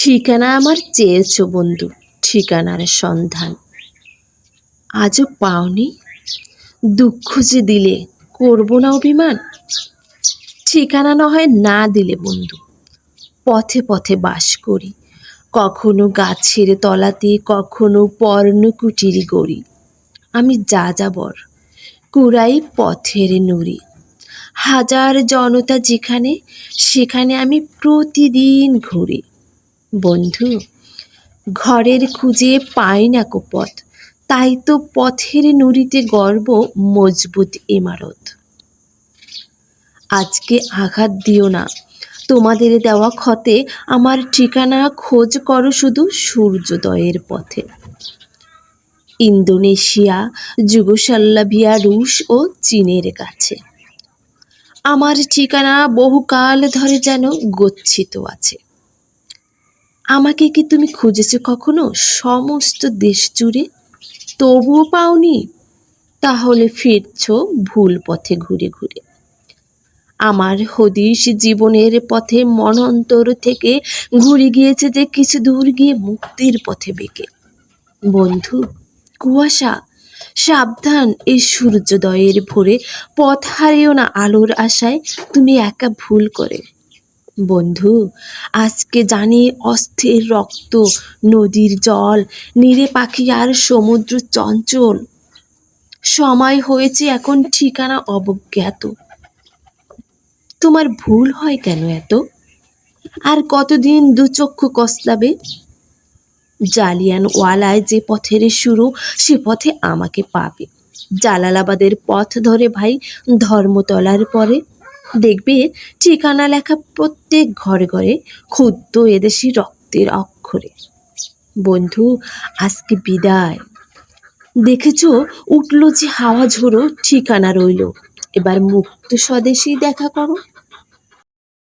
ঠিকানা আমার চেয়েছো বন্ধু, ঠিকানার সন্ধান আজও পাওনি। দুঃখ যে দিলে করব না অভিমান। ঠিকানা না হয় না দিলে বন্ধু, পথে পথে বাস করি। কখনো গাছের তলাতে, কখনো পর্ণকুটির গড়ি। আমি যাযাবর, কুড়াই পথের নুড়ি। হাজার জনতা যেখানে, সেখানে আমি প্রতিদিন ঘুরি। বন্ধু, ঘরের খুঁজে পাই না কো পথ, তাই তো পথের নুড়িতে গর্ব মজবুত ইমারত। আজকে আঘাত দিও না, তোমাদের দেওয়া ক্ষতে আমার ঠিকানা খোঁজ করো শুধু সূর্যোদয়ের পথে। ইন্দোনেশিয়া, যুগোস্লাভিয়া, রুশ ও চীনের কাছে আমার ঠিকানা বহুকাল ধরে যেন গচ্ছিত আছে। আমাকে কি তুমি খুঁজেছো কখনো সমস্ত দেশ জুড়ে, তবুও পাওনি? তাহলে ফিরছো ভুল পথে ঘুরে ঘুরে। আমার হদিশ জীবনের পথে মনন্তর থেকে ঘুরে গিয়েছে যে কিছু দূর গিয়ে মুক্তির পথে বেঁকে। বন্ধু, কুয়াশা, সাবধান এই সূর্যোদয়ের ভোরে। পথ হারিও না আলোর আশায় তুমি একা ভুল করে। বন্ধু, আজকে জানি অস্থির রক্ত, নদীর জল, নীরে পাখি আর সমুদ্র চঞ্চল। সময় হয়েছে এখন ঠিকানা অবজ্ঞাত। তোমার ভুল হয় কেন এত? আর কতদিন দুচক্ষু কসলাবে? জালিয়ানওয়ালায় যে পথের শুরু, সে পথে আমাকে পাবে। জালালাবাদের পথ ধরে ভাই ধর্মতলার পরে দেখবে ঠিকানা লেখা প্রত্যেক ঘরে ঘরে, ক্ষুদ্র এদেশি রক্তের অক্ষরে। বন্ধু, আজকে বিদায়। দেখেছো উঠল যে হাওয়া ঝোড়ো, ঠিকানা রইল। এবার মুক্ত স্বদেশেই দেখা করো।